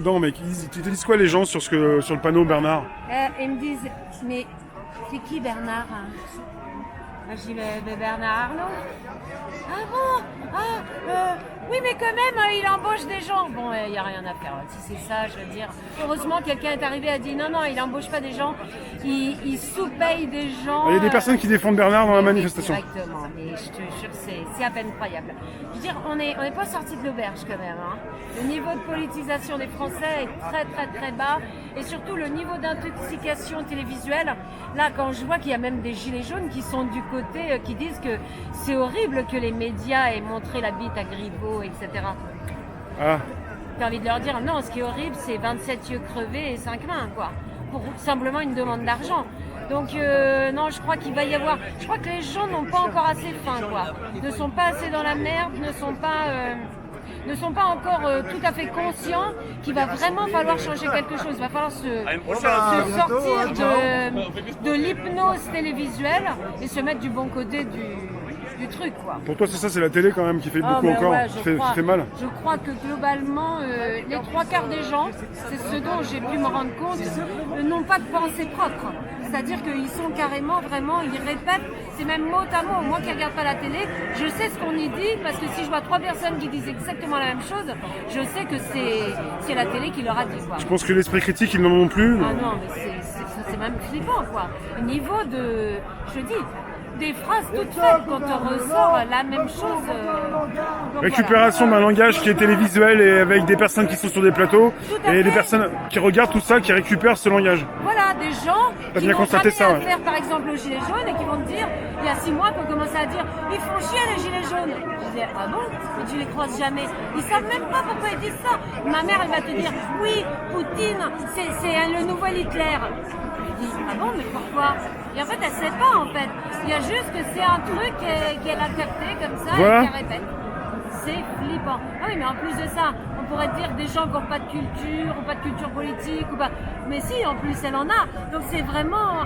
Non mec, ils te disent quoi les gens sur sur le panneau Bernard? Ils me disent, mais c'est qui Bernard, hein? Moi, je dis, le Bernard Arnault. Ah bon? Oui, mais quand même, il embauche des gens. Bon, il n'y a rien à faire. Si c'est ça, je veux dire. Heureusement, quelqu'un est arrivé et a dit, non, il n'embauche pas des gens. Il sous-paye des gens. Il y a des personnes qui défendent Bernard dans la manifestation. Exactement, mais je te jure, c'est à peine croyable. Je veux dire, on n'est pas sorti de l'auberge quand même, hein. Le niveau de politisation des Français est très très très bas. Et surtout le niveau d'intoxication télévisuelle. Là, quand je vois qu'il y a même des gilets jaunes qui sont du côté, qui disent que c'est horrible que les médias aient montré la bite à Griveaux, etc. Ah, J'ai envie de leur dire, non, ce qui est horrible, c'est 27 yeux crevés et 5 mains, quoi. Pour simplement une demande d'argent. Donc, non, je crois qu'il va y avoir... Je crois que les gens n'ont pas encore assez faim, quoi. Ne sont pas assez dans la merde, ne sont pas encore tout à fait conscients qu'il va vraiment falloir changer quelque chose. Il va falloir se sortir de l'hypnose télévisuelle et se mettre du bon côté du truc, quoi. pour toi c'est ça, c'est la télé quand même qui fait beaucoup mais encore, ouais, qui fait mal. Je crois que globalement, les 3/4 des gens, c'est ce dont j'ai pu me rendre compte, n'ont pas de pensée propre. C'est-à-dire qu'ils sont carrément, vraiment, ils répètent, c'est même mot à mot. Moi qui regarde pas la télé, je sais ce qu'on y dit, parce que si je vois 3 personnes qui disent exactement la même chose, je sais que c'est la télé qui leur a dit, quoi. Je pense que l'esprit critique, ils n'en ont plus. Ah non, mais c'est même flippant, quoi. Au niveau de, je dis, des phrases toutes faites quand on ressort la même chose. Donc Récupération d'un langage qui est télévisuel et avec des personnes qui sont sur des plateaux Tout à et des fait. personnes qui regardent tout ça, qui récupèrent ce langage. Voilà, des gens T'as qui bien vont constaté jamais ça, ouais. affaire, par exemple, aux gilets jaunes et qui vont te dire, il y a 6 mois, qu'on commençait à dire, ils font chier les gilets jaunes. Je disais, ah bon? Mais tu les croises jamais. Ils savent même pas pourquoi ils disent ça. Ma mère, elle va te dire, oui, Poutine, c'est le nouvel Hitler. Je dis, ah bon, mais pourquoi? Et en fait, elle sait pas, en fait. Il y a juste que c'est un truc qu'elle a capté comme ça Voilà. et qu'elle répète. C'est flippant. Ah oui, mais en plus de ça, on pourrait dire des gens qui n'ont pas de culture politique, ou pas. Mais si, en plus, elle en a. Donc c'est vraiment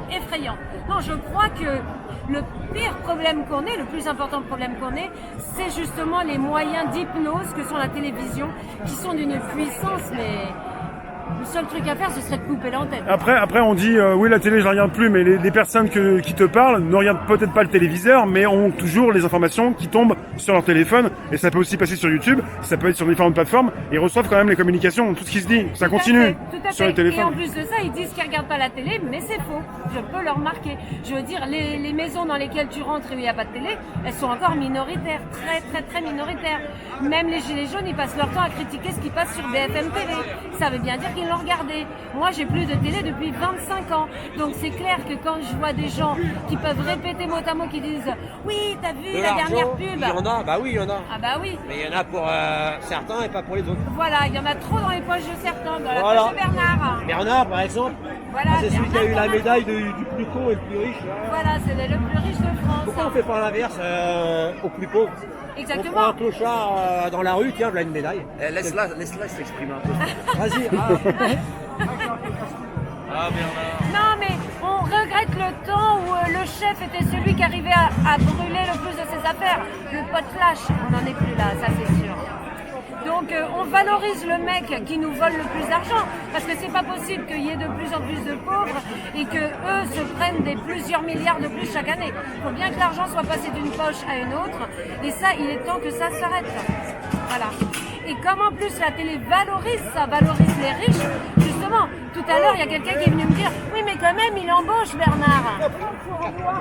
effrayant. Non, je crois que le pire problème qu'on ait, le plus important problème qu'on ait, c'est justement les moyens d'hypnose que sont la télévision, qui sont d'une puissance, mais... Le seul truc à faire, ce serait de couper l'antenne. Après on dit, oui la télé je la regarde plus, mais les personnes qui te parlent ne regardent peut-être pas le téléviseur, mais ont toujours les informations qui tombent sur leur téléphone, et ça peut aussi passer sur YouTube, ça peut être sur différentes plateformes, et ils reçoivent quand même les communications, tout ce qui se dit, ça continue Tout à sur fait. les téléphones. Et en plus de ça, ils disent qu'ils regardent pas la télé, mais c'est faux. Je peux le remarquer. Je veux dire, les maisons dans lesquelles tu rentres et où il n'y a pas de télé, elles sont encore minoritaires, très très très minoritaires. Même les gilets jaunes, ils passent leur temps à critiquer ce qui passe sur BFM TV. Ça veut bien dire qu'ils l'ont regardé. Moi, j'ai plus de télé depuis 25 ans. Donc c'est clair que quand je vois des gens qui peuvent répéter mot à mot, qui disent « Oui, t'as vu la dernière pub ?» Il y en a, bah oui, il y en a. Ah bah oui. Mais il y en a pour certains et pas pour les autres. Voilà, il y en a trop dans les poches de certains, dans la Voilà. poche de Bernard. Bernard, par exemple, Voilà, c'est celui qui a eu la Bernard, médaille du plus con et le plus riche. Voilà, c'est le plus riche de France. Pourquoi on fait pas l'inverse au plus pauvre? On Exactement. prend un clochard dans la rue, tiens, voilà une médaille. Laisse-la s'exprimer un peu. Vas-y. Non, mais on regrette le temps où le chef était celui qui arrivait à brûler le plus de ses affaires. Le pot flash, on n'en est plus là, ça c'est sûr. Donc on valorise le mec qui nous vole le plus d'argent, parce que c'est pas possible qu'il y ait de plus en plus de pauvres et que eux se prennent des plusieurs milliards de plus chaque année. Il faut bien que l'argent soit passé d'une poche à une autre, et ça, il est temps que ça s'arrête. Voilà. Et comme en plus la télé valorise ça, valorise les riches, justement, tout à l'heure il y a quelqu'un qui est venu me dire « Oui mais quand même il embauche Bernard !»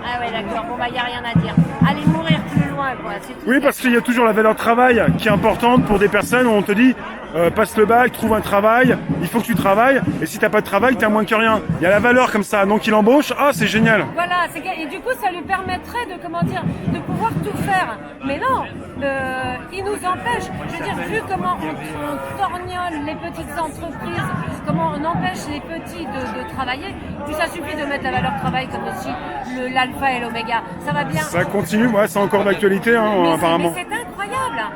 Ah ouais d'accord, bon bah il n'y a rien à dire. Allez mourir plus loin quoi. C'est tout. Oui, parce qu'il y a toujours la valeur travail qui est importante pour des personnes où on te dit passe le bac, trouve un travail, il faut que tu travailles, et si t'as pas de travail, t'es à moins que rien. Il y a la valeur comme ça, donc il embauche, ah c'est génial. Voilà, et du coup ça lui permettrait de, comment dire, de pouvoir tout faire. Mais non, il nous empêche, je veux dire, vu comment on torgnole les petites entreprises, comment on empêche les petits de travailler, puis ça suffit de mettre la valeur travail comme aussi l'alpha et l'oméga, ça va bien. Ça continue, ouais, c'est encore d'actualité hein, Mais apparemment. c'est incroyable.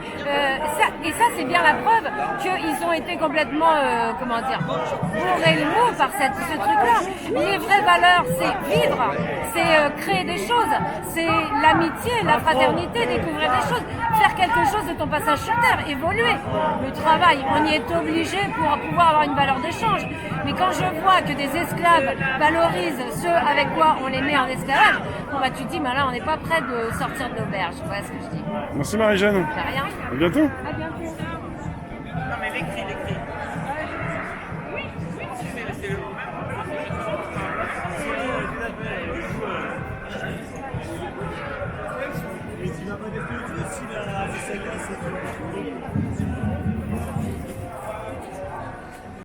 Et ça, c'est bien la preuve qu'ils ont été complètement, bourrés le mot par ce truc-là. Les vraies valeurs, c'est vivre, c'est créer des choses, c'est l'amitié, la fraternité, découvrir des choses, faire quelque chose de ton passage sur Terre, évoluer. Le travail, on y est obligé pour pouvoir avoir une valeur d'échange. Mais quand je vois que des esclaves valorisent ceux avec quoi on les met en esclavage, tu te dis, là, on n'est pas prêt de sortir de l'auberge. Voilà ce que je dis. Merci Marie-Jeanne. De rien. À bientôt. À bientôt. Et tu n'as pas des trucs, si la